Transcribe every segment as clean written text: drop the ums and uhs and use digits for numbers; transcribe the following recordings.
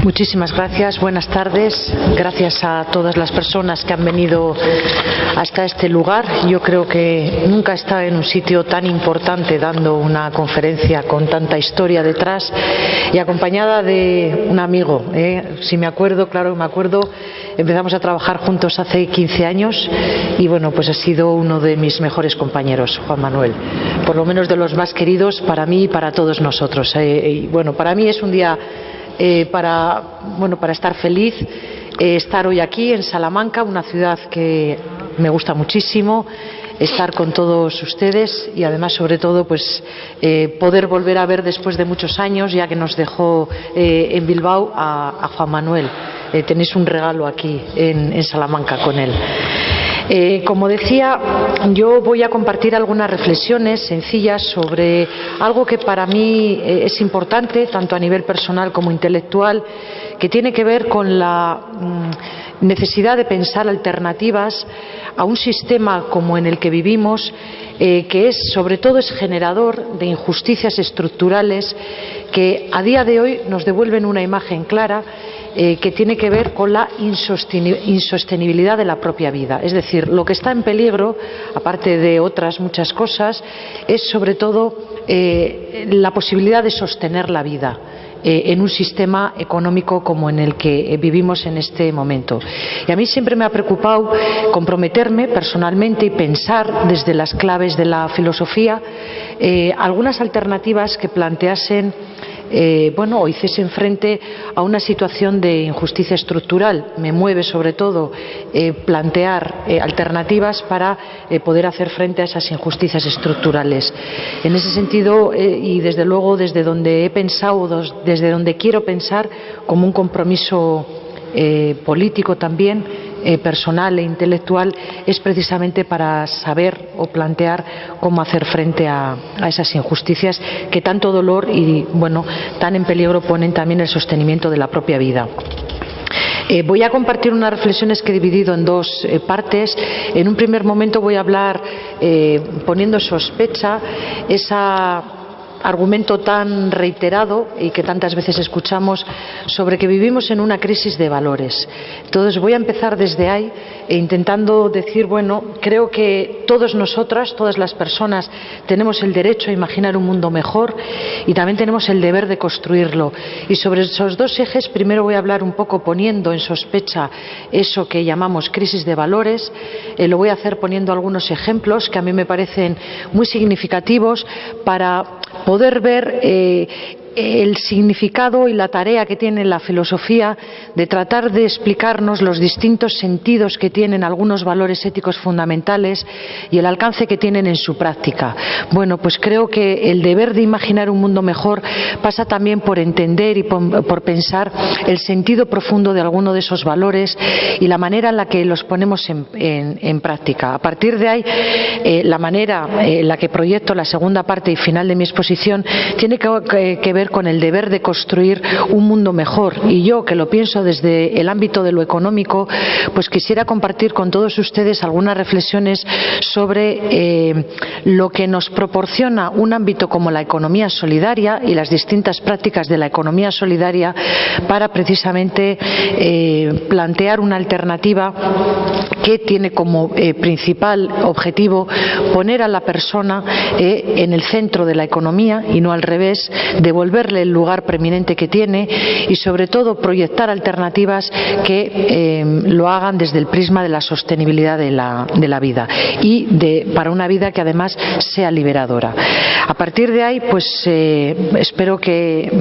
Muchísimas gracias, buenas tardes. Gracias a todas las personas que han venido hasta este lugar. Yo creo que nunca he estado en un sitio tan importante dando una conferencia con tanta historia detrás y acompañada de un amigo. Si me acuerdo, claro me acuerdo, empezamos a trabajar juntos hace 15 años y bueno, pues ha sido uno de mis mejores compañeros, Juan Manuel. Por lo menos de los más queridos para mí y para todos nosotros. Y bueno, para mí es un día para estar feliz, estar hoy aquí en Salamanca, una ciudad que me gusta muchísimo, estar con todos ustedes y además sobre todo poder volver a ver después de muchos años, ya que nos dejó en Bilbao, a Juan Manuel. Tenéis un regalo aquí en Salamanca con él. Como decía, yo voy a compartir algunas reflexiones sencillas sobre algo que para mí es importante, tanto a nivel personal como intelectual, que tiene que ver con la necesidad de pensar alternativas a un sistema como en el que vivimos, que sobre todo es generador de injusticias estructurales que a día de hoy nos devuelven una imagen clara que tiene que ver con la insostenibilidad de la propia vida. Es decir, lo que está en peligro, aparte de otras muchas cosas, es sobre todo la posibilidad de sostener la vida en un sistema económico como en el que vivimos en este momento. Y a mí siempre me ha preocupado comprometerme personalmente y pensar desde las claves de la filosofía algunas alternativas que planteasen o hiciesen frente a una situación de injusticia estructural. Me mueve sobre todo plantear alternativas para poder hacer frente a esas injusticias estructurales. En ese sentido, y desde luego desde donde he pensado, desde donde quiero pensar como un compromiso político también, personal e intelectual, es precisamente para saber o plantear cómo hacer frente a esas injusticias que tanto dolor y tan en peligro ponen también el sostenimiento de la propia vida. Voy a compartir unas reflexiones que he dividido en dos partes. En un primer momento voy a hablar poniendo sospecha ese argumento tan reiterado y que tantas veces escuchamos sobre que vivimos en una crisis de valores. Entonces voy a empezar desde ahí intentando decir, creo que todas nosotras, todas las personas, tenemos el derecho a imaginar un mundo mejor y también tenemos el deber de construirlo. Y sobre esos dos ejes, primero voy a hablar un poco poniendo en sospecha eso que llamamos crisis de valores. Lo voy a hacer poniendo algunos ejemplos que a mí me parecen muy significativos para poder ver el significado y la tarea que tiene la filosofía de tratar de explicarnos los distintos sentidos que tienen algunos valores éticos fundamentales y el alcance que tienen en su práctica. Pues creo que el deber de imaginar un mundo mejor pasa también por entender y por pensar el sentido profundo de alguno de esos valores y la manera en la que los ponemos en práctica. A partir de ahí, la manera en la que proyecto la segunda parte y final de mi exposición tiene que ver con el deber de construir un mundo mejor, y yo, que lo pienso desde el ámbito de lo económico, quisiera compartir con todos ustedes algunas reflexiones sobre lo que nos proporciona un ámbito como la economía solidaria y las distintas prácticas de la economía solidaria para precisamente plantear una alternativa que tiene como principal objetivo poner a la persona en el centro de la economía y no al revés, devolverle el lugar preeminente que tiene y sobre todo proyectar alternativas que lo hagan desde el prisma de la sostenibilidad de la vida y para una vida que además sea liberadora. A partir de ahí espero que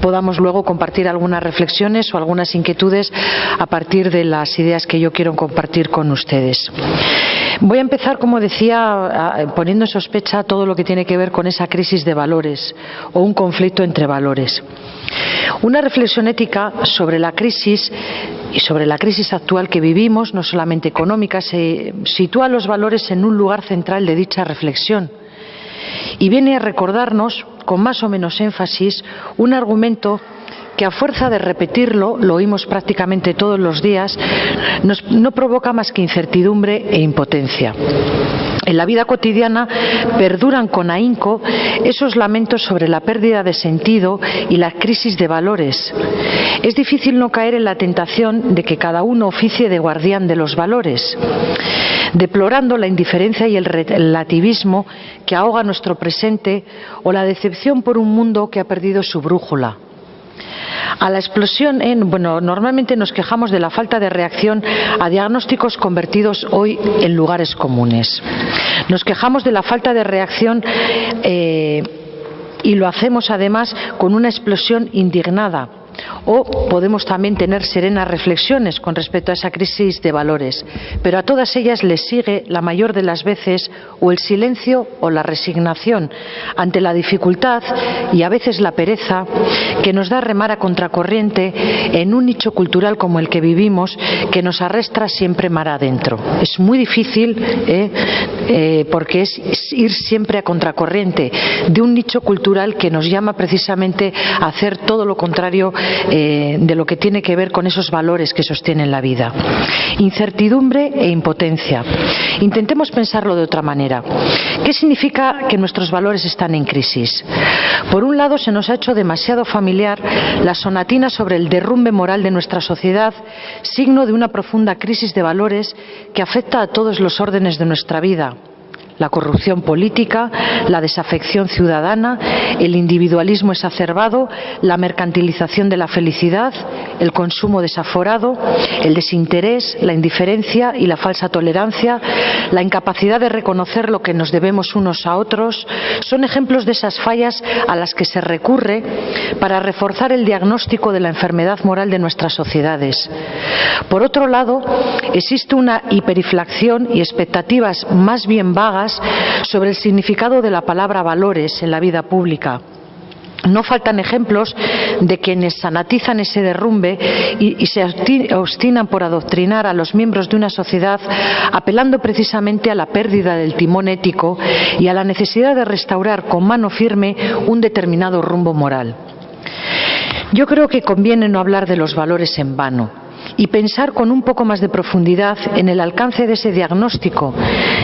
podamos luego compartir algunas reflexiones o algunas inquietudes a partir de las ideas que yo quiero compartir con ustedes. Voy a empezar, como decía, poniendo en sospecha todo lo que tiene que ver con esa crisis de valores o un conflicto entre valores. Una reflexión ética sobre la crisis y sobre la crisis actual que vivimos, no solamente económica, se sitúa los valores en un lugar central de dicha reflexión y viene a recordarnos, con más o menos énfasis, un argumento que a fuerza de repetirlo, lo oímos prácticamente todos los días, no provoca más que incertidumbre e impotencia. En la vida cotidiana perduran con ahínco esos lamentos sobre la pérdida de sentido y la crisis de valores. Es difícil no caer en la tentación de que cada uno oficie de guardián de los valores, deplorando la indiferencia y el relativismo que ahoga nuestro presente o la decepción por un mundo que ha perdido su brújula. A la explosión normalmente nos quejamos de la falta de reacción a diagnósticos convertidos hoy en lugares comunes. Nos quejamos de la falta de reacción y lo hacemos además con una explosión indignada. O podemos también tener serenas reflexiones con respecto a esa crisis de valores, pero a todas ellas les sigue la mayor de las veces o el silencio o la resignación ante la dificultad y a veces la pereza que nos da remar a contracorriente en un nicho cultural como el que vivimos, que nos arrastra siempre mar adentro. Es muy difícil porque es ir siempre a contracorriente de un nicho cultural que nos llama precisamente a hacer todo lo contrario de lo que tiene que ver con esos valores que sostienen la vida. Incertidumbre e impotencia. Intentemos pensarlo de otra manera. ¿Qué significa que nuestros valores están en crisis? Por un lado, se nos ha hecho demasiado familiar la sonatina sobre el derrumbe moral de nuestra sociedad, signo de una profunda crisis de valores que afecta a todos los órdenes de nuestra vida. La corrupción política, la desafección ciudadana, el individualismo exacerbado, la mercantilización de la felicidad, el consumo desaforado, el desinterés, la indiferencia y la falsa tolerancia, la incapacidad de reconocer lo que nos debemos unos a otros, son ejemplos de esas fallas a las que se recurre para reforzar el diagnóstico de la enfermedad moral de nuestras sociedades. Por otro lado, existe una hiperinflación y expectativas más bien vagas sobre el significado de la palabra valores en la vida pública. No faltan ejemplos de quienes sanatizan ese derrumbe y se obstinan por adoctrinar a los miembros de una sociedad, apelando precisamente a la pérdida del timón ético y a la necesidad de restaurar con mano firme un determinado rumbo moral. Yo creo que conviene no hablar de los valores en vano y pensar con un poco más de profundidad en el alcance de ese diagnóstico,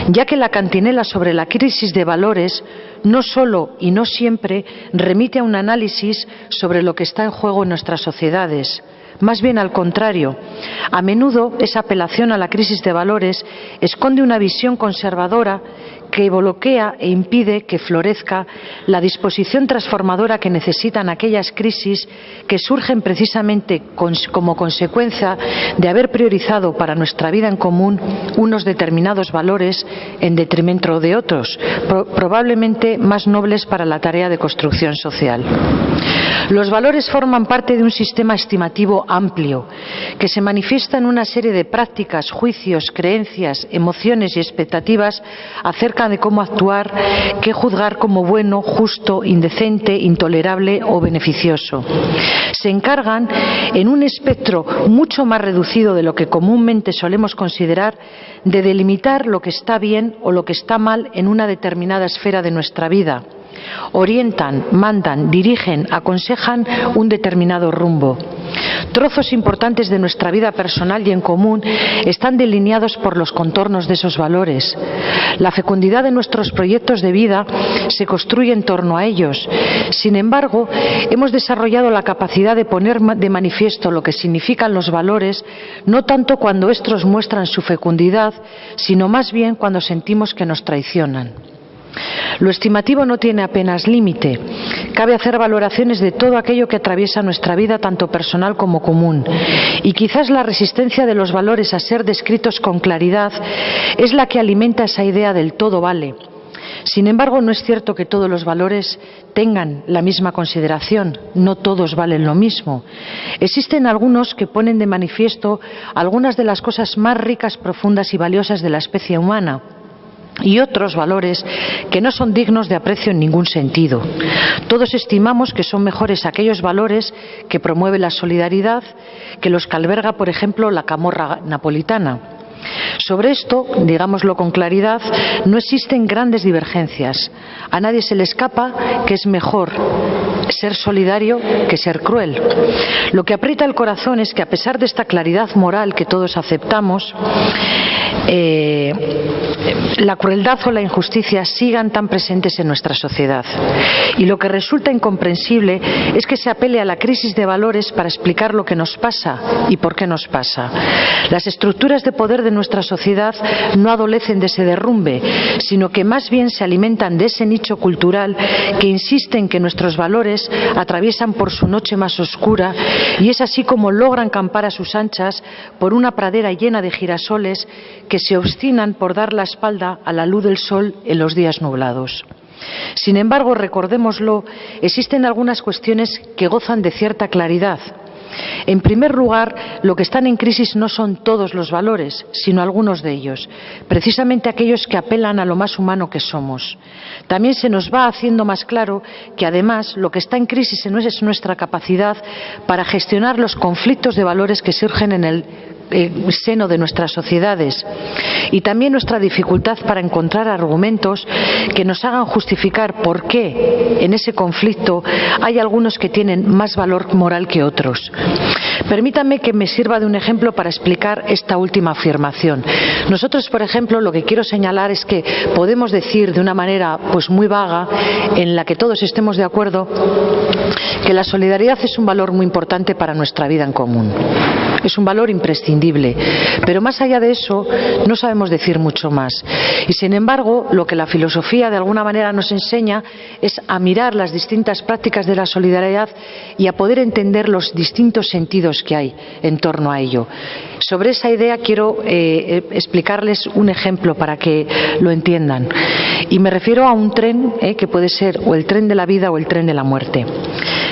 ya que la cantinela sobre la crisis de valores no solo y no siempre remite a un análisis sobre lo que está en juego en nuestras sociedades. Más bien al contrario, a menudo esa apelación a la crisis de valores esconde una visión conservadora que bloquea e impide que florezca la disposición transformadora que necesitan aquellas crisis que surgen precisamente como consecuencia de haber priorizado para nuestra vida en común unos determinados valores en detrimento de otros, probablemente más nobles para la tarea de construcción social. Los valores forman parte de un sistema estimativo amplio que se manifiesta en una serie de prácticas, juicios, creencias, emociones y expectativas acerca de cómo actuar, qué juzgar como bueno, justo, indecente, intolerable o beneficioso. Se encargan, en un espectro mucho más reducido de lo que comúnmente solemos considerar, de delimitar lo que está bien o lo que está mal en una determinada esfera de nuestra vida. Orientan, mandan, dirigen, aconsejan un determinado rumbo. Trozos importantes de nuestra vida personal y en común están delineados por los contornos de esos valores. La fecundidad de nuestros proyectos de vida se construye en torno a ellos. Sin embargo, hemos desarrollado la capacidad de poner de manifiesto lo que significan los valores, no tanto cuando estos muestran su fecundidad, sino más bien cuando sentimos que nos traicionan. Lo estimativo no tiene apenas límite. Cabe hacer valoraciones de todo aquello que atraviesa nuestra vida, tanto personal como común. Y quizás la resistencia de los valores a ser descritos con claridad es la que alimenta esa idea del todo vale. Sin embargo, no es cierto que todos los valores tengan la misma consideración, no todos valen lo mismo. Existen algunos que ponen de manifiesto algunas de las cosas más ricas, profundas y valiosas de la especie humana, y otros valores que no son dignos de aprecio en ningún sentido. Todos estimamos que son mejores aquellos valores que promueven la solidaridad que los que alberga, por ejemplo, la camorra napolitana. Sobre esto, digámoslo con claridad, no existen grandes divergencias. A nadie se le escapa que es mejor ser solidario que ser cruel. Lo que aprieta el corazón es que, a pesar de esta claridad moral que todos aceptamos, la crueldad o la injusticia sigan tan presentes en nuestra sociedad. Y lo que resulta incomprensible es que se apele a la crisis de valores para explicar lo que nos pasa y por qué nos pasa. Las estructuras de poder de nuestra sociedad no adolecen de ese derrumbe, sino que más bien se alimentan de ese nicho cultural que insiste en que nuestros valores atraviesan por su noche más oscura, y es así como logran campar a sus anchas por una pradera llena de girasoles que se obstinan por dar la espalda a la luz del sol en los días nublados. Sin embargo, recordémoslo, existen algunas cuestiones que gozan de cierta claridad. En primer lugar, lo que están en crisis no son todos los valores, sino algunos de ellos, precisamente aquellos que apelan a lo más humano que somos. También se nos va haciendo más claro que, además, lo que está en crisis es nuestra capacidad para gestionar los conflictos de valores que surgen en el seno de nuestras sociedades, y también nuestra dificultad para encontrar argumentos que nos hagan justificar por qué en ese conflicto hay algunos que tienen más valor moral que otros. Permítanme que me sirva de un ejemplo para explicar esta última afirmación. Nosotros, por ejemplo, lo que quiero señalar es que podemos decir de una manera muy vaga, en la que todos estemos de acuerdo, que la solidaridad es un valor muy importante para nuestra vida en común. Es un valor imprescindible, pero más allá de eso no sabemos decir mucho más. Y sin embargo, lo que la filosofía de alguna manera nos enseña es a mirar las distintas prácticas de la solidaridad y a poder entender los distintos sentidos que hay en torno a ello. Sobre esa idea quiero explicarles un ejemplo para que lo entiendan. Y me refiero a un tren que puede ser o el tren de la vida o el tren de la muerte.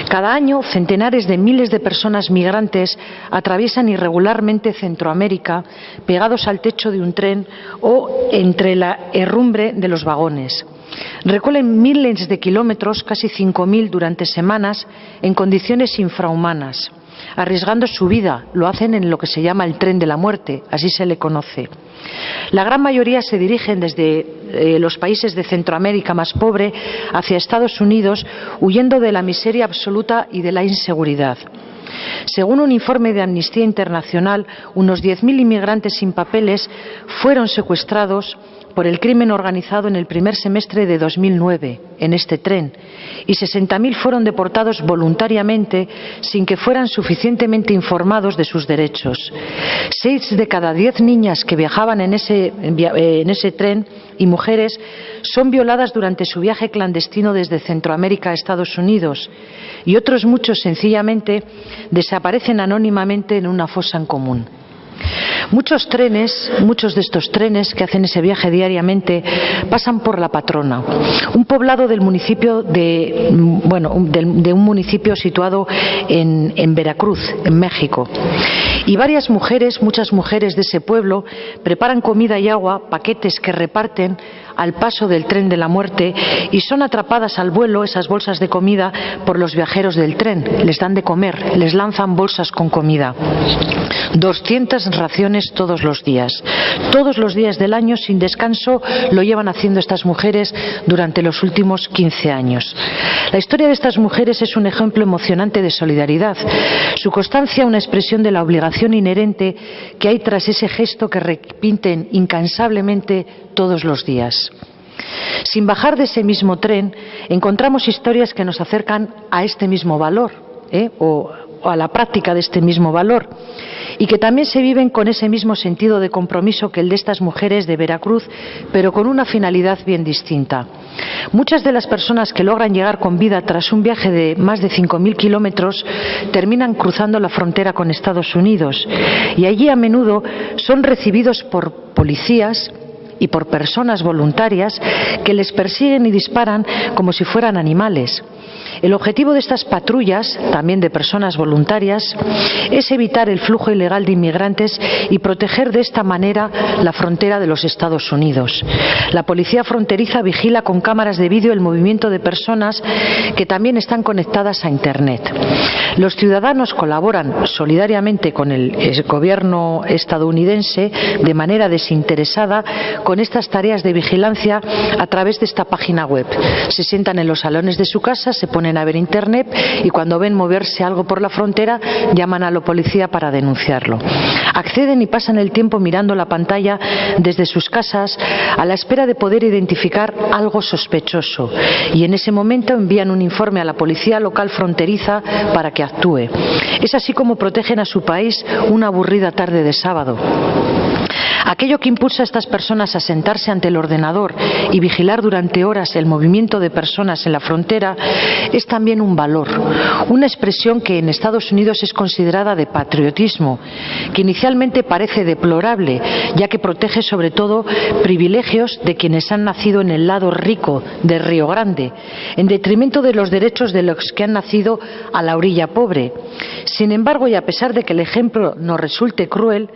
Cada año, centenares de miles de personas migrantes atraviesan irregularmente Centroamérica pegados al techo de un tren o entre la herrumbre de los vagones. Recorren miles de kilómetros, casi 5.000 durante semanas, en condiciones infrahumanas, arriesgando su vida. Lo hacen en lo que se llama el tren de la muerte, así se le conoce. La gran mayoría se dirigen desde los países de Centroamérica más pobre hacia Estados Unidos, huyendo de la miseria absoluta y de la inseguridad. Según un informe de Amnistía Internacional, unos 10.000 inmigrantes sin papeles fueron secuestrados por el crimen organizado en el primer semestre de 2009 en este tren, y 60.000 fueron deportados voluntariamente sin que fueran suficientemente informados de sus derechos. 6 de cada 10 niñas que viajaban en ese tren y mujeres son violadas durante su viaje clandestino desde Centroamérica a Estados Unidos, y otros muchos sencillamente desaparecen anónimamente en una fosa en común. Muchos de estos trenes que hacen ese viaje diariamente pasan por La Patrona, un poblado del municipio de un municipio situado en Veracruz, en México. Y muchas mujeres de ese pueblo preparan comida y agua, paquetes que reparten al paso del tren de la muerte, y son atrapadas al vuelo esas bolsas de comida por los viajeros del tren. Les dan de comer, les lanzan bolsas con comida. 200 raciones todos los días del año, sin descanso, lo llevan haciendo estas mujeres durante los últimos 15 años. La historia de estas mujeres es un ejemplo emocionante de solidaridad. Su constancia, una expresión de la obligación inherente que hay tras ese gesto que repiten incansablemente todos los días. Sin bajar de ese mismo tren, encontramos historias que nos acercan a este mismo valor, o a la práctica de este mismo valor, y que también se viven con ese mismo sentido de compromiso que el de estas mujeres de Veracruz, pero con una finalidad bien distinta. Muchas de las personas que logran llegar con vida tras un viaje de más de 5.000 kilómetros terminan cruzando la frontera con Estados Unidos, y allí a menudo son recibidos por policías y por personas voluntarias que les persiguen y disparan como si fueran animales. El objetivo de estas patrullas, también de personas voluntarias, es evitar el flujo ilegal de inmigrantes y proteger de esta manera la frontera de los Estados Unidos. La policía fronteriza vigila con cámaras de vídeo el movimiento de personas que también están conectadas a Internet. Los ciudadanos colaboran solidariamente con el gobierno estadounidense de manera desinteresada con estas tareas de vigilancia a través de esta página web. Se sientan en los salones de su casa, se ponen a ver Internet y cuando ven moverse algo por la frontera llaman a la policía para denunciarlo. Acceden y pasan el tiempo mirando la pantalla desde sus casas a la espera de poder identificar algo sospechoso y en ese momento envían un informe a la policía local fronteriza para que actúe. Es así como protegen a su país una aburrida tarde de sábado. Aquello que impulsa a estas personas a sentarse ante el ordenador y vigilar durante horas el movimiento de personas en la frontera es también un valor, una expresión que en Estados Unidos es considerada de patriotismo, que inicialmente parece deplorable, ya que protege sobre todo privilegios de quienes han nacido en el lado rico de Río Grande, en detrimento de los derechos de los que han nacido a la orilla pobre. Sin embargo, y a pesar de que el ejemplo nos resulte cruel,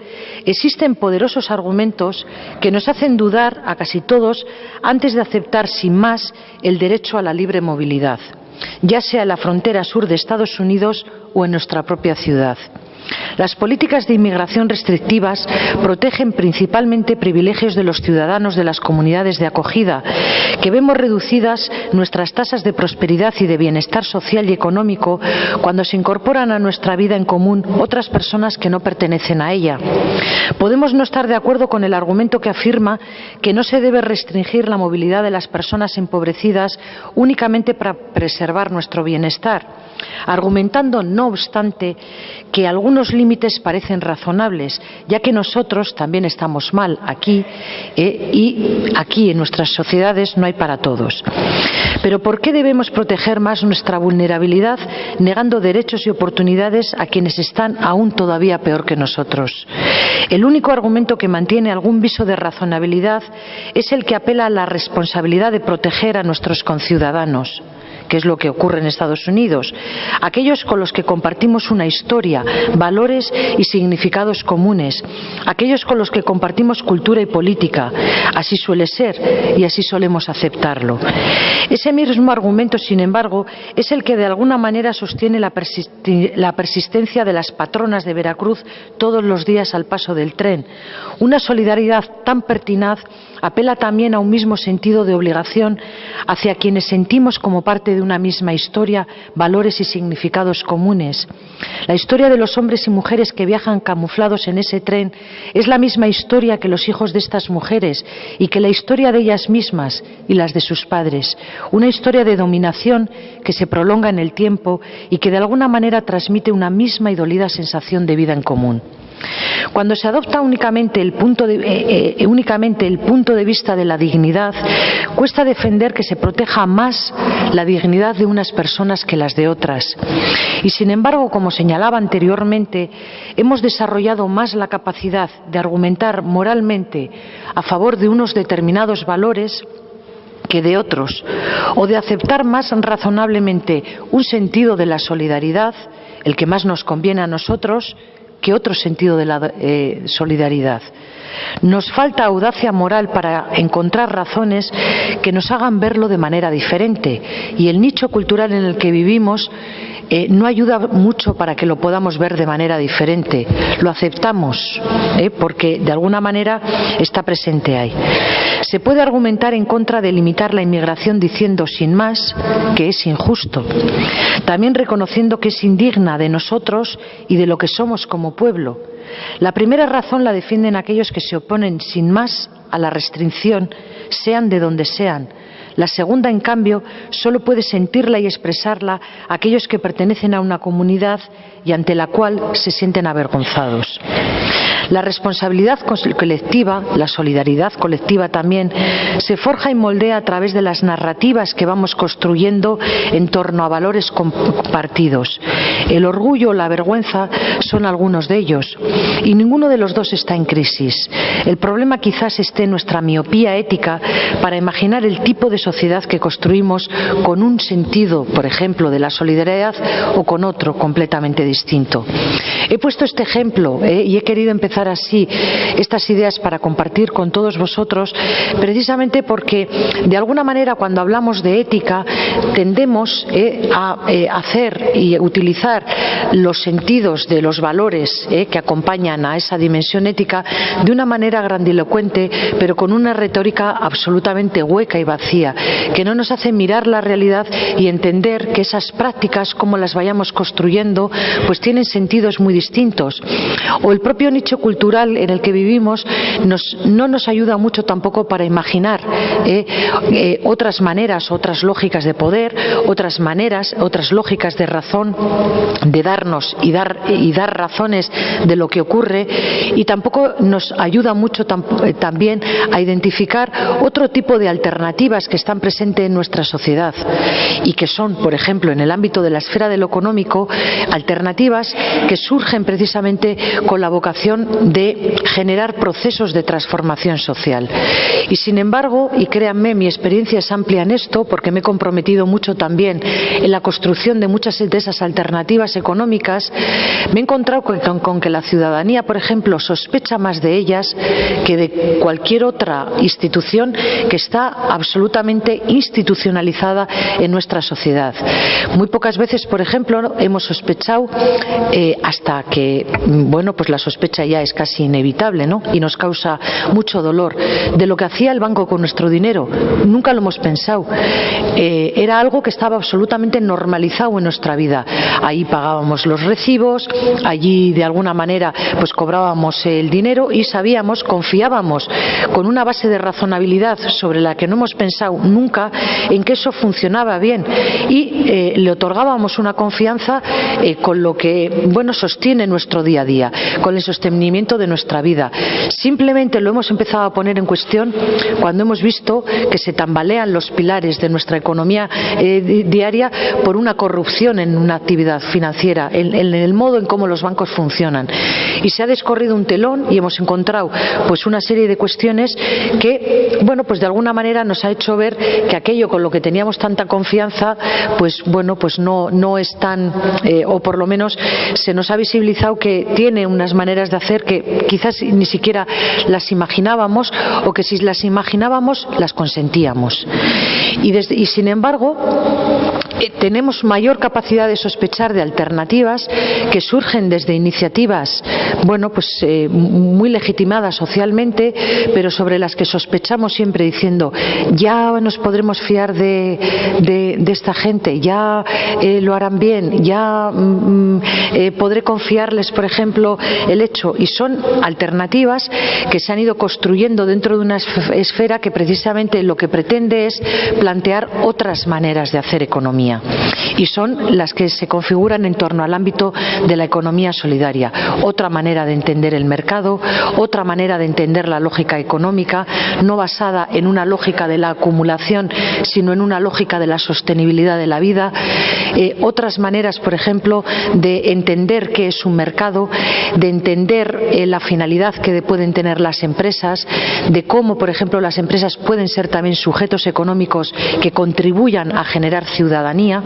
existen poderosos argumentos que nos hacen dudar a casi todos antes de aceptar sin más el derecho a la libre movilidad, ya sea en la frontera sur de Estados Unidos o en nuestra propia ciudad. Las políticas de inmigración restrictivas protegen principalmente privilegios de los ciudadanos de las comunidades de acogida, que vemos reducidas nuestras tasas de prosperidad y de bienestar social y económico cuando se incorporan a nuestra vida en común otras personas que no pertenecen a ella. Podemos no estar de acuerdo con el argumento que afirma que no se debe restringir la movilidad de las personas empobrecidas únicamente para preservar nuestro bienestar, argumentando, no obstante, que algunos límites parecen razonables, ya que nosotros también estamos mal aquí y aquí en nuestras sociedades no hay para todos. Pero ¿por qué debemos proteger más nuestra vulnerabilidad negando derechos y oportunidades a quienes están aún todavía peor que nosotros? El único argumento que mantiene algún viso de razonabilidad es el que apela a la responsabilidad de proteger a nuestros conciudadanos, que es lo que ocurre en Estados Unidos, aquellos con los que compartimos una historia, valores y significados comunes, aquellos con los que compartimos cultura y política. Así suele ser y así solemos aceptarlo. Ese mismo argumento, sin embargo, es el que de alguna manera sostiene la persistencia de las patronas de Veracruz todos los días al paso del tren. Una solidaridad tan pertinaz apela también a un mismo sentido de obligación hacia quienes sentimos como parte de una misma historia, valores y significados comunes. La historia de los hombres y mujeres que viajan camuflados en ese tren es la misma historia que los hijos de estas mujeres y que la historia de ellas mismas y las de sus padres. Una historia de dominación que se prolonga en el tiempo y que de alguna manera transmite una misma y dolida sensación de vida en común. Cuando se adopta únicamente el punto de vista de la dignidad, cuesta defender que se proteja más la dignidad de unas personas que las de otras. Y sin embargo, como señalaba anteriormente, hemos desarrollado más la capacidad de argumentar moralmente a favor de unos determinados valores que de otros, o de aceptar más razonablemente un sentido de la solidaridad, el que más nos conviene a nosotros, que otro sentido de la solidaridad. Nos falta audacia moral para encontrar razones que nos hagan verlo de manera diferente, y el nicho cultural en el que vivimos no ayuda mucho para que lo podamos ver de manera diferente. Lo aceptamos porque de alguna manera está presente ahí. Se puede argumentar en contra de limitar la inmigración diciendo sin más que es injusto, también reconociendo que es indigna de nosotros y de lo que somos como pueblo. La primera razón la defienden aquellos que se oponen sin más a la restricción, sean de donde sean. La segunda, en cambio, solo puede sentirla y expresarla aquellos que pertenecen a una comunidad y ante la cual se sienten avergonzados. La responsabilidad colectiva, la solidaridad colectiva también, se forja y moldea a través de las narrativas que vamos construyendo en torno a valores compartidos. El orgullo o la vergüenza son algunos de ellos, y ninguno de los dos está en crisis. El problema quizás esté en nuestra miopía ética para imaginar el tipo de sociedad que construimos con un sentido, por ejemplo, de la solidaridad o con otro completamente distinto. He puesto este ejemplo y he querido empezar así estas ideas para compartir con todos vosotros, precisamente porque de alguna manera cuando hablamos de ética tendemos a hacer y utilizar los sentidos de los valores que acompañan a esa dimensión ética de una manera grandilocuente, pero con una retórica absolutamente hueca y vacía, que no nos hace mirar la realidad y entender que esas prácticas, como las vayamos construyendo, pues tienen sentidos muy distintos. O el propio nicho cultural en el que vivimos no nos ayuda mucho tampoco para imaginar otras maneras, otras lógicas de poder, otras maneras, otras lógicas de razón, de darnos y dar razones de lo que ocurre, y tampoco nos ayuda mucho también a identificar otro tipo de alternativas que están presentes en nuestra sociedad y que son, por ejemplo, en el ámbito de la esfera de lo económico, alternativas que surgen precisamente con la vocación de generar procesos de transformación social. Y sin embargo, y créanme, mi experiencia es amplia en esto, porque me he comprometido mucho también en la construcción de muchas de esas alternativas económicas, me he encontrado con que la ciudadanía, por ejemplo, sospecha más de ellas que de cualquier otra institución que está absolutamente institucionalizada en nuestra sociedad. Muy pocas veces, por ejemplo, hemos sospechado, hasta que, bueno, pues la sospecha ya es casi inevitable, ¿no? Y nos causa mucho dolor, de lo que hacía el banco con nuestro dinero. Nunca lo hemos pensado. Era algo que estaba absolutamente normalizado en nuestra vida. Ahí pagábamos los recibos, allí de alguna manera pues cobrábamos el dinero y sabíamos, confiábamos con una base de razonabilidad sobre la que no hemos pensado nunca en que eso funcionaba bien, y le otorgábamos una confianza con lo que, bueno, sostiene nuestro día a día, con el sostenimiento de nuestra vida. Simplemente lo hemos empezado a poner en cuestión cuando hemos visto que se tambalean los pilares de nuestra economía diaria por una corrupción en una actividad financiera, en el modo en cómo los bancos funcionan. Y se ha descorrido un telón y hemos encontrado pues una serie de cuestiones que, bueno, pues de alguna manera nos ha hecho ver que aquello con lo que teníamos tanta confianza, pues bueno, pues no es tan, o por lo menos se nos ha visibilizado que tiene unas maneras de hacer que quizás ni siquiera las imaginábamos, o que si las imaginábamos las consentíamos. Y sin embargo tenemos mayor capacidad de sospechar de alternativas que surgen desde iniciativas, bueno, pues muy legitimadas socialmente, pero sobre las que sospechamos siempre diciendo: ya nos podremos fiar de esta gente, ya lo harán bien, ya podré confiarles, por ejemplo, el hecho. Y son alternativas que se han ido construyendo dentro de una esfera que precisamente lo que pretende es plantear otras maneras de hacer economía, y son las que se configuran en torno al ámbito de la economía solidaria. Otra manera de entender el mercado, otra manera de entender la lógica económica, no basada en una lógica de la acumulación, sino en una lógica de la sostenibilidad de la vida. Otras maneras, por ejemplo, de entender qué es un mercado, de entender la finalidad que pueden tener las empresas, de cómo, por ejemplo, las empresas pueden ser también sujetos económicos que contribuyan a generar ciudadanía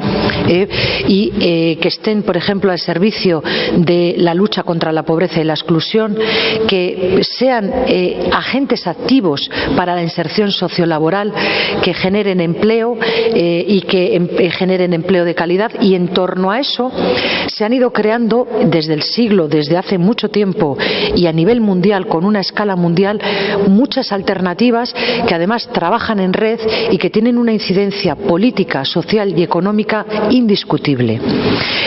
y que estén, por ejemplo, al servicio de la lucha contra la pobreza y la exclusión, que sean agentes activos para la inserción sociolaboral, que generen empleo y que generen empleo de calidad. Y en torno a eso se han ido creando desde hace mucho tiempo y a nivel mundial, con una escala mundial, muchas alternativas que además trabajan en red y que tienen una incidencia política, social y económica indiscutible.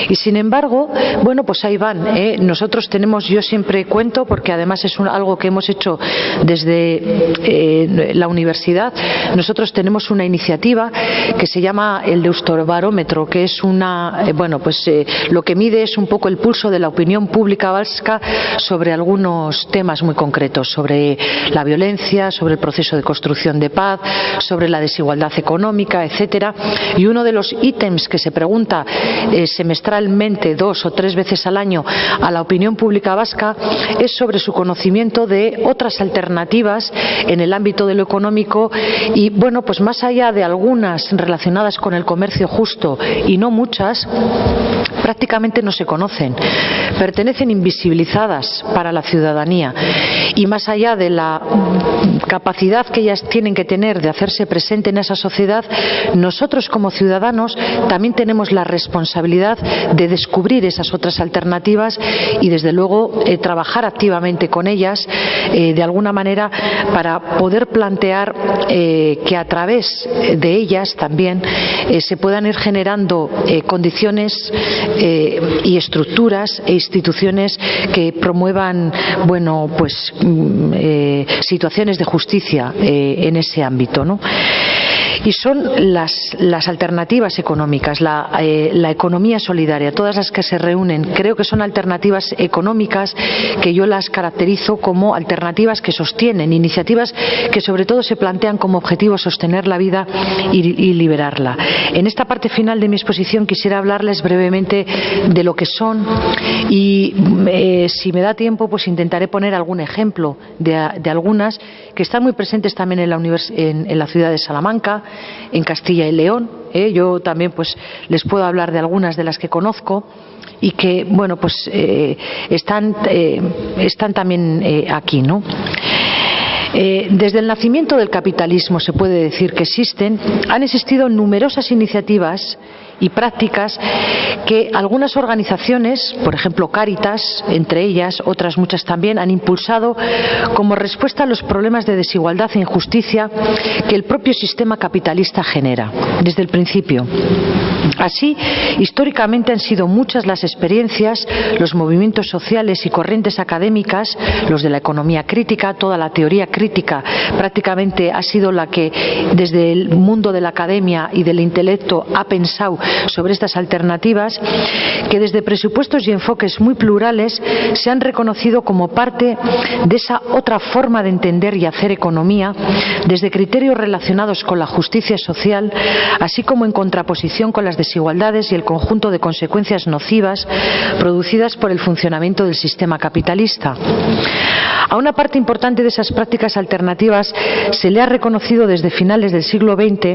Y sin embargo, bueno, pues ahí van. Nosotros tenemos, yo siempre cuento, porque además es algo que hemos hecho desde la universidad, nosotros tenemos una iniciativa que se llama el Deustobarómetro, que es lo que mide es un poco el pulso de la opinión pública vasca sobre algunos temas muy concretos, sobre la violencia, sobre el proceso de construcción de paz, sobre la desigualdad económica, etcétera. Y uno de los ítems que se pregunta semestralmente 2 o 3 veces al año a la opinión pública vasca es sobre su conocimiento de otras alternativas en el ámbito de lo económico y, bueno, pues más allá de algunas relacionadas con el comercio justo y no muchas, prácticamente no se conocen, pertenecen invisibilizadas para la ciudadanía y más allá de la capacidad que ellas tienen que tener de hacerse presente en esa sociedad, nosotros como ciudadanos también tenemos la responsabilidad de descubrir esas otras alternativas y desde luego trabajar activamente con ellas de alguna manera para poder plantear que a través de ellas también se puedan ir generando condiciones y estructuras e instituciones que promuevan, bueno, pues situaciones de justicia en ese ámbito, ¿no? Y son las alternativas económicas, la economía solidaria, todas las que se reúnen. Creo que son alternativas económicas que yo las caracterizo como alternativas que sostienen, iniciativas que sobre todo se plantean como objetivo sostener la vida y liberarla. En esta parte final de mi exposición quisiera hablarles brevemente de lo que son y si me da tiempo pues intentaré poner algún ejemplo de algunas que están muy presentes también en la ciudad de Salamanca, en Castilla y León. Yo también pues les puedo hablar de algunas de las que conozco y que, bueno, pues están también aquí, ¿no? Desde el nacimiento del capitalismo se puede decir que han existido numerosas iniciativas y prácticas que algunas organizaciones, por ejemplo Cáritas, entre ellas, otras muchas también, han impulsado como respuesta a los problemas de desigualdad e injusticia que el propio sistema capitalista genera desde el principio. Así, históricamente han sido muchas las experiencias, los movimientos sociales y corrientes académicas, los de la economía crítica, toda la teoría crítica prácticamente ha sido la que desde el mundo de la academia y del intelecto ha pensado sobre estas alternativas, que desde presupuestos y enfoques muy plurales se han reconocido como parte de esa otra forma de entender y hacer economía, desde criterios relacionados con la justicia social, así como en contraposición con las desigualdades y el conjunto de consecuencias nocivas producidas por el funcionamiento del sistema capitalista. A una parte importante de esas prácticas alternativas se le ha reconocido desde finales del siglo XIX,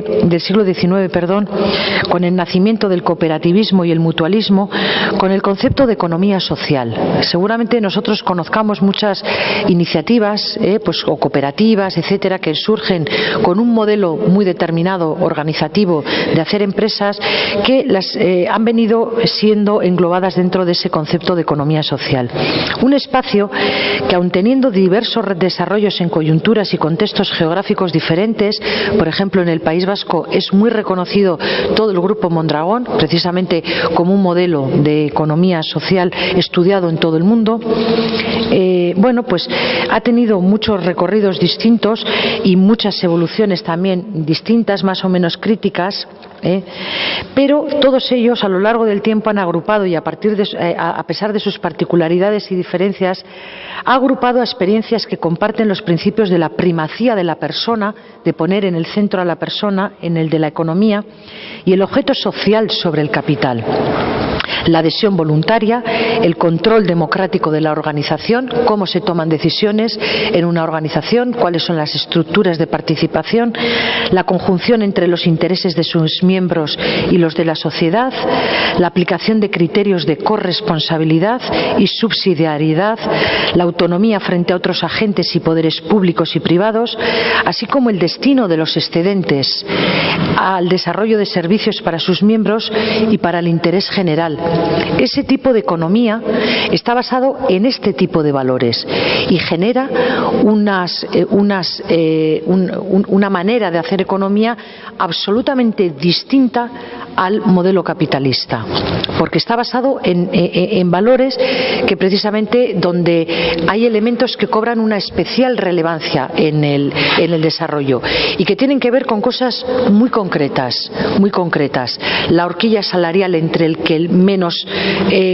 con el nacimiento del cooperativismo y el mutualismo, con el concepto de economía social. Seguramente nosotros conozcamos muchas iniciativas o cooperativas, etcétera, que surgen con un modelo muy determinado, organizativo, de hacer empresas, que han venido siendo englobadas dentro de ese concepto de economía social. Un espacio que, aun teniendo diversos desarrollos en coyunturas y contextos geográficos diferentes, por ejemplo en el País Vasco es muy reconocido todo el grupo Mondragón, precisamente como un modelo de economía social estudiado en todo el mundo. Bueno, pues ha tenido muchos recorridos distintos y muchas evoluciones también distintas, más o menos críticas, pero todos ellos a lo largo del tiempo han agrupado y a pesar de sus particularidades y diferencias, ha agrupado a experiencias que comparten los principios de la primacía de la persona, de poner en el centro a la persona, en el de la economía, y el objeto social sobre el capital. La adhesión voluntaria, el control democrático de la organización, cómo se toman decisiones en una organización, cuáles son las estructuras de participación, la conjunción entre los intereses de sus miembros y los de la sociedad, la aplicación de criterios de corresponsabilidad y subsidiariedad, la autonomía frente a otros agentes y poderes públicos y privados, así como el destino de los excedentes al desarrollo de servicios para sus miembros y para el interés general. Ese tipo de economía está basado en este tipo de valores y genera una manera de hacer economía absolutamente distinta al modelo capitalista, porque está basado en valores que precisamente donde hay elementos que cobran una especial relevancia en el desarrollo y que tienen que ver con cosas muy concretas. La horquilla salarial entre el que menos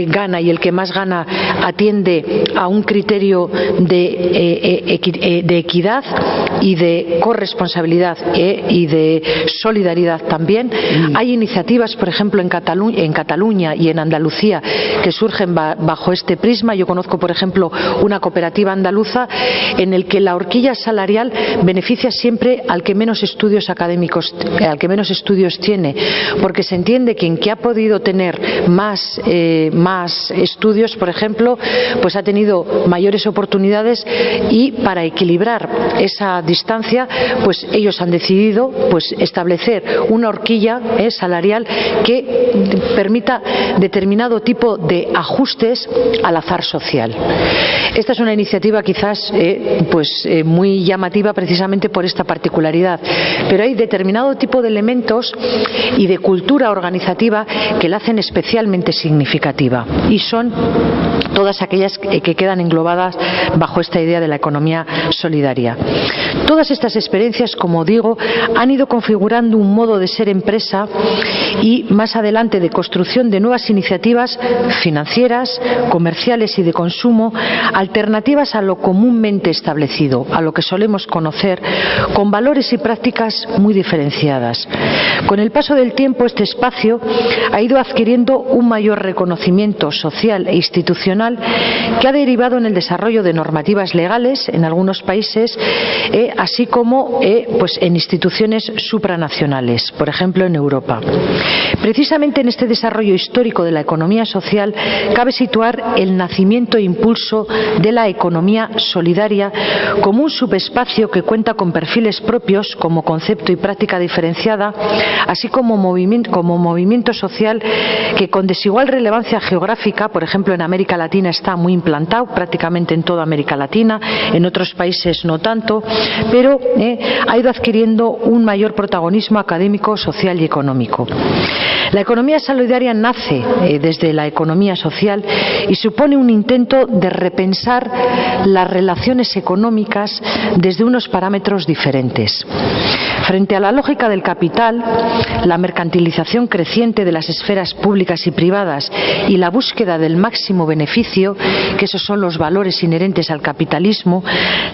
gana y el que más gana atiende a un criterio de equidad y de corresponsabilidad y de solidaridad también. Hay iniciativas iniciativas, por ejemplo, en Cataluña y en Andalucía, que surgen bajo este prisma. Yo conozco, por ejemplo, una cooperativa andaluza en el que la horquilla salarial beneficia siempre al que menos estudios académicos, al que menos estudios tiene, porque se entiende que quien que ha podido tener más estudios, por ejemplo, pues ha tenido mayores oportunidades, y para equilibrar esa distancia, pues ellos han decidido pues establecer una horquilla salarial que permita determinado tipo de ajustes al azar social. Esta es una iniciativa quizás muy llamativa precisamente por esta particularidad, pero hay determinado tipo de elementos y de cultura organizativa que la hacen especialmente significativa, y son todas aquellas que quedan englobadas bajo esta idea de la economía solidaria. Todas estas experiencias, como digo, han ido configurando un modo de ser empresa y más adelante de construcción de nuevas iniciativas financieras, comerciales y de consumo, alternativas a lo comúnmente establecido, a lo que solemos conocer, con valores y prácticas muy diferenciadas. Con el paso del tiempo, este espacio ha ido adquiriendo un mayor reconocimiento social e institucional que ha derivado en el desarrollo de normativas legales en algunos países, así como en instituciones supranacionales, por ejemplo en Europa. Precisamente en este desarrollo histórico de la economía social cabe situar el nacimiento e impulso de la economía solidaria como un subespacio que cuenta con perfiles propios como concepto y práctica diferenciada, así como movimiento social que con desigual relevancia geográfica, por ejemplo en América Latina está muy implantado, prácticamente en toda América Latina, en otros países no tanto, pero ha ido adquiriendo un mayor protagonismo académico, social y económico. La economía solidaria nace desde la economía social y supone un intento de repensar las relaciones económicas desde unos parámetros diferentes. Frente a la lógica del capital, la mercantilización creciente de las esferas públicas y privadas y la búsqueda del máximo beneficio, que esos son los valores inherentes al capitalismo,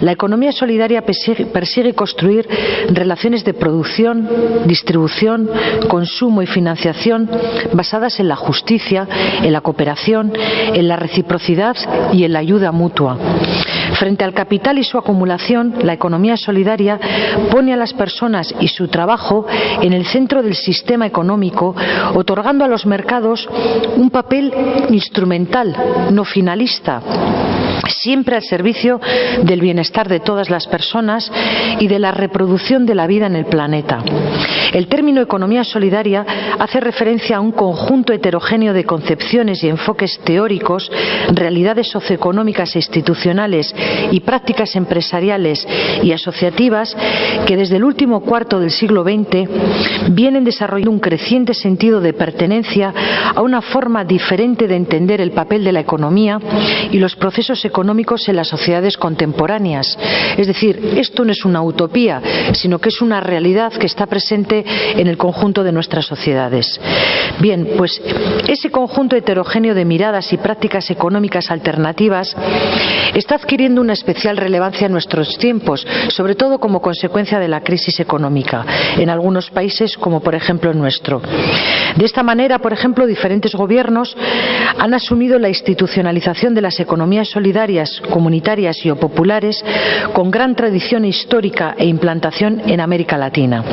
la economía solidaria persigue construir relaciones de producción, distribución, consumo y financiación basadas en la justicia, en la cooperación, en la reciprocidad y en la ayuda mutua. Frente al capital y su acumulación, la economía solidaria pone a las personas y su trabajo en el centro del sistema económico, otorgando a los mercados un papel instrumental, no finalista, siempre al servicio del bienestar de todas las personas y de la reproducción de la vida en el planeta. El término economía solidaria hace referencia a un conjunto heterogéneo de concepciones y enfoques teóricos, realidades socioeconómicas e institucionales y prácticas empresariales y asociativas que desde el último cuarto del siglo XX vienen desarrollando un creciente sentido de pertenencia a una forma diferente de entender el papel de la economía y los procesos económicos en las sociedades contemporáneas. Es decir, esto no es una utopía, sino que es una realidad que está presente en el conjunto de nuestras sociedades. Bien, pues ese conjunto heterogéneo de miradas y prácticas económicas alternativas está adquiriendo una especial relevancia en nuestros tiempos, sobre todo como consecuencia de la crisis económica, en algunos países como por ejemplo el nuestro. De esta manera, por ejemplo, diferentes gobiernos han asumido la institucionalización de las economías solidarias, comunitarias y o populares con gran tradición histórica e implantación en América Latina.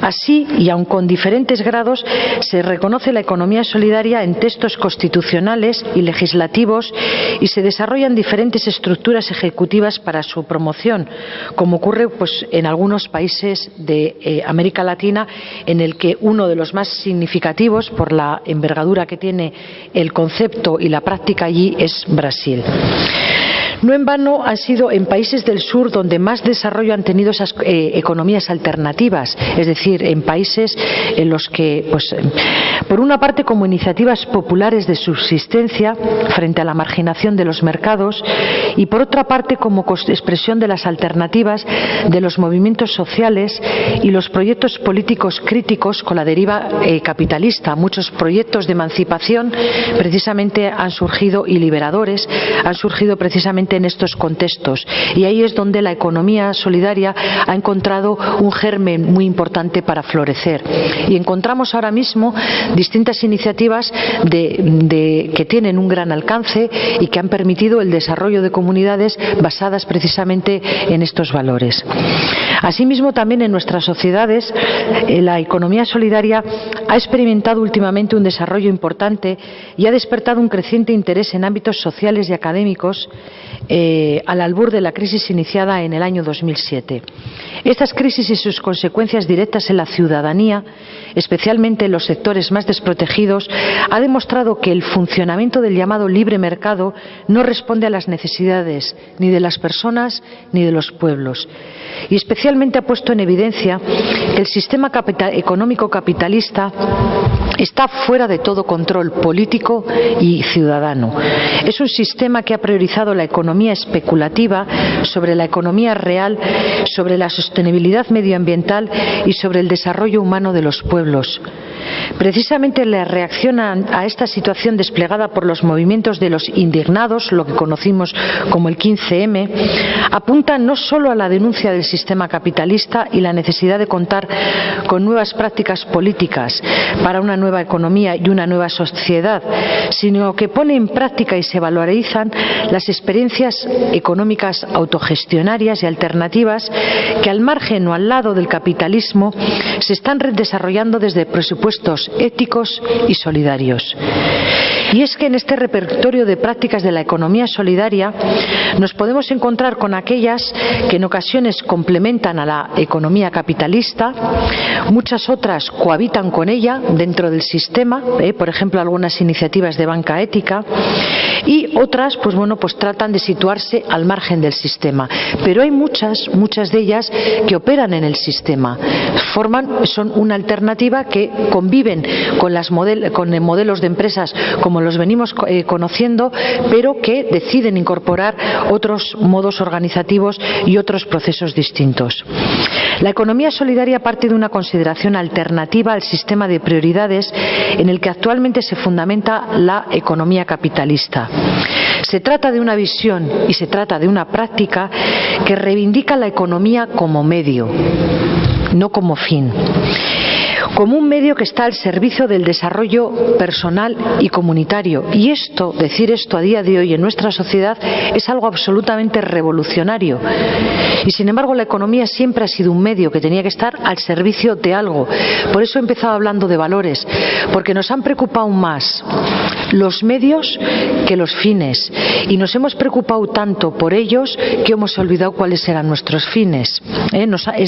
Así, y aun con diferentes grados, se reconoce la economía solidaria en textos constitucionales y legislativos y se desarrollan diferentes estructuras ejecutivas para su promoción, como ocurre en algunos países de América Latina, en el que uno de los más significativos, por la envergadura que tiene el concepto y la práctica allí, es Brasil. No en vano han sido en países del sur donde más desarrollo han tenido esas economías alternativas, es decir, en países en los que, por una parte, como iniciativas populares de subsistencia frente a la marginación de los mercados y por otra parte como expresión de las alternativas de los movimientos sociales y los proyectos políticos críticos con la deriva capitalista. Muchos proyectos de emancipación precisamente han surgido, y liberadores han surgido precisamente en estos contextos, y ahí es donde la economía solidaria ha encontrado un germen muy importante para florecer. Y encontramos ahora mismo distintas iniciativas que tienen un gran alcance y que han permitido el desarrollo de comunidades basadas precisamente en estos valores. Asimismo, también en nuestras sociedades la economía solidaria ha experimentado últimamente un desarrollo importante y ha despertado un creciente interés en ámbitos sociales y académicos al albur de la crisis iniciada en el año 2007. Estas crisis y sus consecuencias directas en la ciudadanía, especialmente en los sectores más desprotegidos, ha demostrado que el funcionamiento del llamado libre mercado no responde a las necesidades ni de las personas ni de los pueblos. Y especialmente ha puesto en evidencia que el sistema económico capitalista está fuera de todo control político y ciudadano. Es un sistema que ha priorizado la economía especulativa sobre la economía real, sobre la sostenibilidad medioambiental y sobre el desarrollo humano de los pueblos. Precisamente la reacción a esta situación desplegada por los movimientos de los indignados, lo que conocimos como el 15M, apunta no solo a la denuncia del sistema capitalista y la necesidad de contar con nuevas prácticas políticas para una nueva economía y una nueva sociedad, sino que pone en práctica y se valorizan las experiencias económicas autogestionarias y alternativas que al margen o al lado del capitalismo se están desarrollando desde presupuestos éticos y solidarios. Y es que en este repertorio de prácticas de la economía solidaria nos podemos encontrar con aquellas que en ocasiones complementan a la economía capitalista, muchas otras cohabitan con ella dentro del sistema, por ejemplo algunas iniciativas de banca ética, y otras pues tratan de situarse al margen del sistema. Pero hay muchas de ellas que operan en el sistema, son una alternativa que conviven con modelos de empresas como los venimos conociendo, pero que deciden incorporar otros modos organizativos y otros procesos distintos. La economía solidaria parte de una consideración alternativa al sistema de prioridades en el que actualmente se fundamenta la economía capitalista. Se trata de una visión y se trata de una práctica que reivindica la economía como medio, no como fin, como un medio que está al servicio del desarrollo personal y comunitario. Y decir esto a día de hoy en nuestra sociedad es algo absolutamente revolucionario. Y sin embargo la economía siempre ha sido un medio que tenía que estar al servicio de algo. Por eso he empezado hablando de valores, porque nos han preocupado más los medios que los fines, y nos hemos preocupado tanto por ellos que hemos olvidado cuáles eran nuestros fines.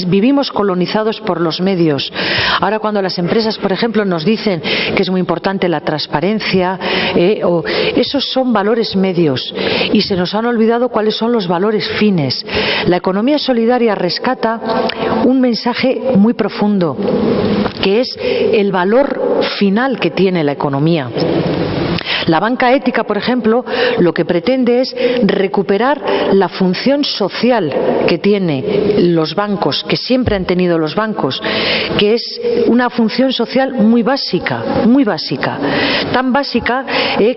Vivimos colonizados por los medios. Ahora cuando las empresas, por ejemplo, nos dicen que es muy importante la transparencia, esos son valores medios, y se nos han olvidado cuáles son los valores fines. La economía solidaria rescata un mensaje muy profundo, que es el valor final que tiene la economía. La banca ética, por ejemplo, lo que pretende es recuperar la función social que tienen los bancos, que siempre han tenido los bancos, que es una función social muy básica, tan básica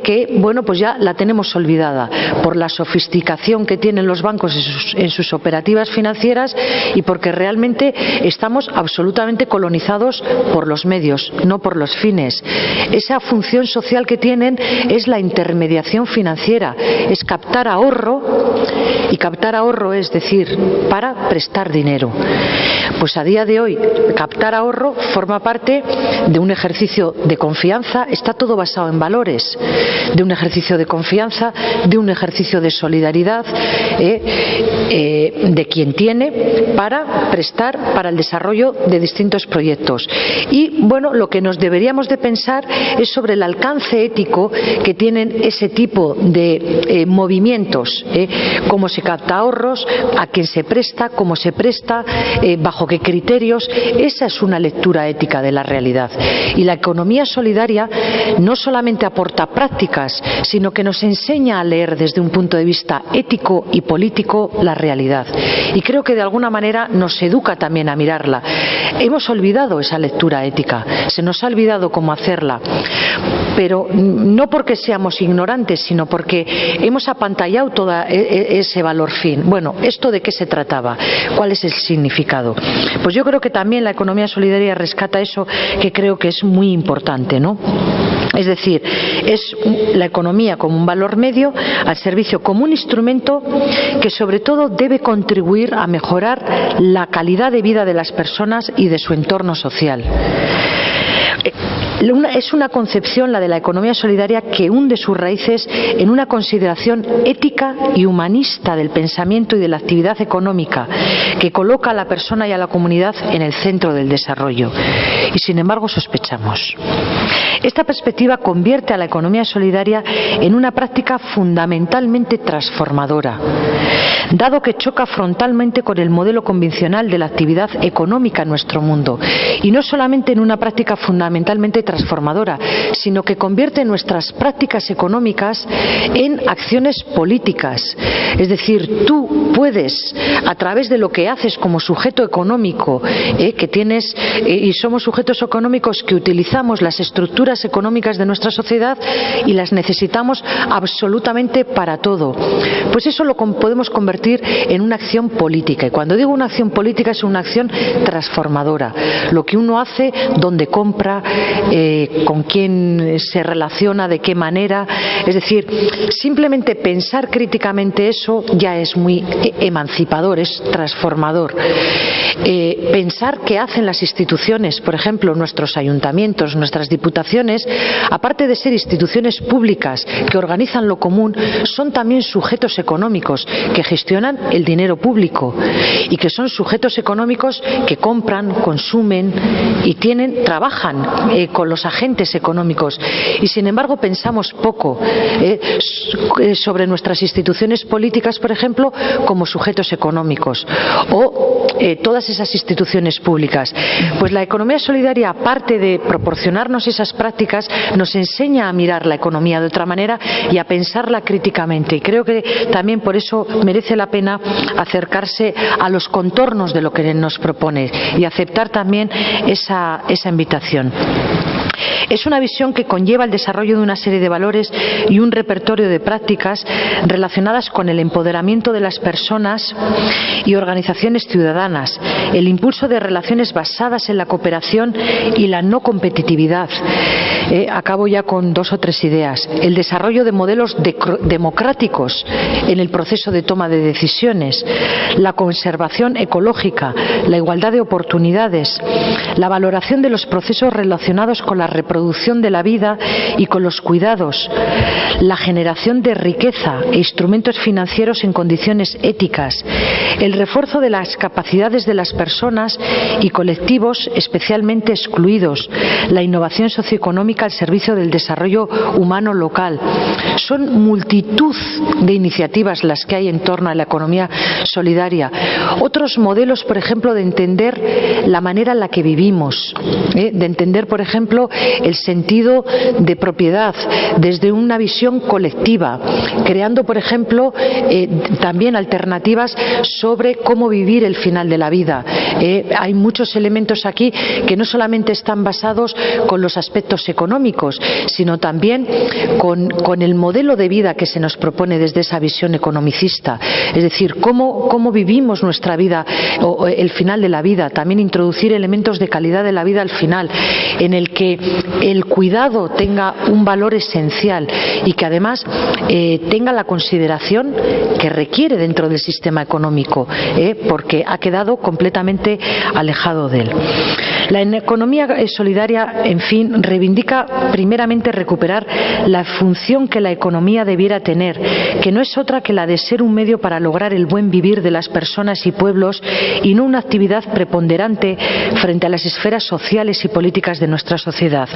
que ya la tenemos olvidada por la sofisticación que tienen los bancos en sus operativas financieras, y porque realmente estamos absolutamente colonizados por los medios, no por los fines. Esa función social que tienen es la intermediación financiera, es captar ahorro, y captar ahorro es decir, para prestar dinero. Pues a día de hoy captar ahorro forma parte de un ejercicio de confianza, está todo basado en valores, de un ejercicio de confianza, de un ejercicio de solidaridad, de quien tiene para prestar para el desarrollo de distintos proyectos. Y bueno, lo que nos deberíamos de pensar es sobre el alcance ético que tienen ese tipo de movimientos, cómo se capta ahorros, a quién se presta, cómo se presta, bajo qué criterios. Esa es una lectura ética de la realidad. Y la economía solidaria no solamente aporta prácticas, sino que nos enseña a leer desde un punto de vista ético y político la realidad. Y creo que de alguna manera nos educa también a mirarla. Hemos olvidado esa lectura ética, se nos ha olvidado cómo hacerla, pero no porque seamos ignorantes, sino porque hemos apantallado todo ese valor fin. Bueno, ¿esto de qué se trataba? ¿Cuál es el significado? Pues yo creo que también la economía solidaria rescata eso que creo que es muy importante, ¿no? Es decir, es la economía como un valor medio al servicio, como un instrumento que sobre todo debe contribuir a mejorar la calidad de vida de las personas y de su entorno social. Es una concepción, la de la economía solidaria, que hunde sus raíces en una consideración ética y humanista del pensamiento y de la actividad económica, que coloca a la persona y a la comunidad en el centro del desarrollo. Y sin embargo sospechamos. Esta perspectiva convierte a la economía solidaria en una práctica fundamentalmente transformadora, dado que choca frontalmente con el modelo convencional de la actividad económica en nuestro mundo, y no solamente en una práctica fundamentalmente transformadora, sino que convierte nuestras prácticas económicas en acciones políticas. Es decir, tú puedes, a través de lo que haces como sujeto económico, que tienes, y somos sujetos económicos que utilizamos las estructuras económicas de nuestra sociedad y las necesitamos absolutamente para todo. Pues eso lo podemos convertir en una acción política. Y cuando digo una acción política, es una acción transformadora. Lo que uno hace, dónde compra, con quién se relaciona, de qué manera. Es decir, simplemente pensar críticamente eso ya es muy emancipador, es transformador. Pensar qué hacen las instituciones, por ejemplo, nuestros ayuntamientos, nuestras diputaciones, aparte de ser instituciones públicas que organizan lo común, son también sujetos económicos que gestionan el dinero público y que son sujetos económicos que compran, consumen y trabajan con los agentes económicos. Y sin embargo pensamos poco sobre nuestras instituciones políticas, por ejemplo, como sujetos económicos, o todas esas instituciones públicas. Pues la economía solidaria, aparte de proporcionarnos esas prácticas, nos enseña a mirar la economía de otra manera y a pensarla críticamente. Y creo que también por eso merece la pena acercarse a los contornos de lo que nos propone y aceptar también esa invitación. Es una visión que conlleva el desarrollo de una serie de valores y un repertorio de prácticas relacionadas con el empoderamiento de las personas y organizaciones ciudadanas, el impulso de relaciones basadas en la cooperación y la no competitividad. Acabo ya con 2 o 3 ideas. El desarrollo de modelos democráticos en el proceso de toma de decisiones, la conservación ecológica, la igualdad de oportunidades, la valoración de los procesos relacionados con la reproducción de la vida y con los cuidados, la generación de riqueza e instrumentos financieros en condiciones éticas, el refuerzo de las capacidades de las personas y colectivos especialmente excluidos, la innovación socioeconómica al servicio del desarrollo humano local. Son multitud de iniciativas las que hay en torno a la economía solidaria. Otros modelos, por ejemplo, de entender la manera en la que vivimos, de entender, por ejemplo, el sentido de propiedad desde una visión colectiva, creando, por ejemplo, también alternativas sobre cómo vivir el final de la vida. Hay muchos elementos aquí que no solamente están basados con los aspectos económicos, sino también con el modelo de vida que se nos propone desde esa visión economicista. Es decir, cómo vivimos nuestra vida o el final de la vida. También introducir elementos de calidad de la vida al final, en el que el cuidado tenga un valor esencial y que además tenga la consideración que requiere dentro del sistema económico, porque ha quedado completamente alejado de él. La economía solidaria, en fin, reivindica significa primeramente recuperar la función que la economía debiera tener, que no es otra que la de ser un medio para lograr el buen vivir de las personas y pueblos y no una actividad preponderante frente a las esferas sociales y políticas de nuestra sociedad.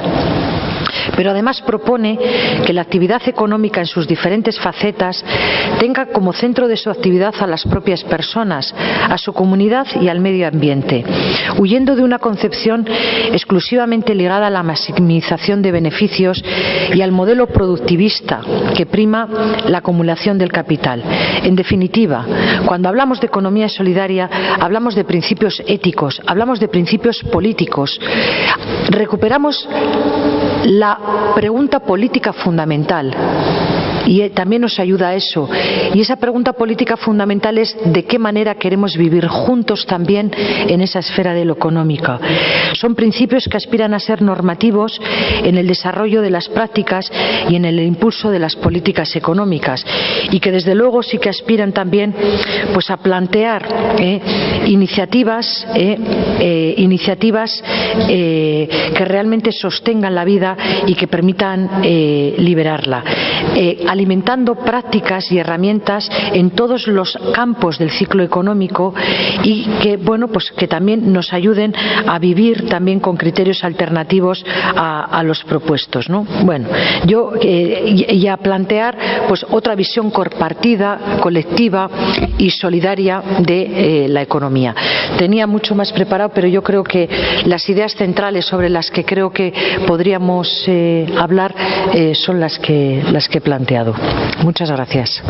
Pero además propone que la actividad económica en sus diferentes facetas tenga como centro de su actividad a las propias personas, a su comunidad y al medio ambiente, huyendo de una concepción exclusivamente ligada a la maximización de beneficios y al modelo productivista que prima la acumulación del capital. En definitiva, cuando hablamos de economía solidaria, hablamos de principios éticos, hablamos de principios políticos. Recuperamos la pregunta política fundamental y también nos ayuda a eso. Y esa pregunta política fundamental es de qué manera queremos vivir juntos también en esa esfera de lo económico. Son principios que aspiran a ser normativos en el desarrollo de las prácticas y en el impulso de las políticas económicas y que desde luego sí que aspiran también pues a plantear iniciativas que realmente sostengan la vida y que permitan liberarla, alimentando prácticas y herramientas en todos los campos del ciclo económico y que, bueno, pues que también nos ayuden a vivir también con criterios alternativos a los propuestos, ¿no? Bueno, y a plantear pues otra visión compartida, colectiva y solidaria de la economía. Tenía mucho más preparado, pero yo creo que las ideas centrales sobre las que creo que podríamos hablar son las que he planteado. Muchas gracias.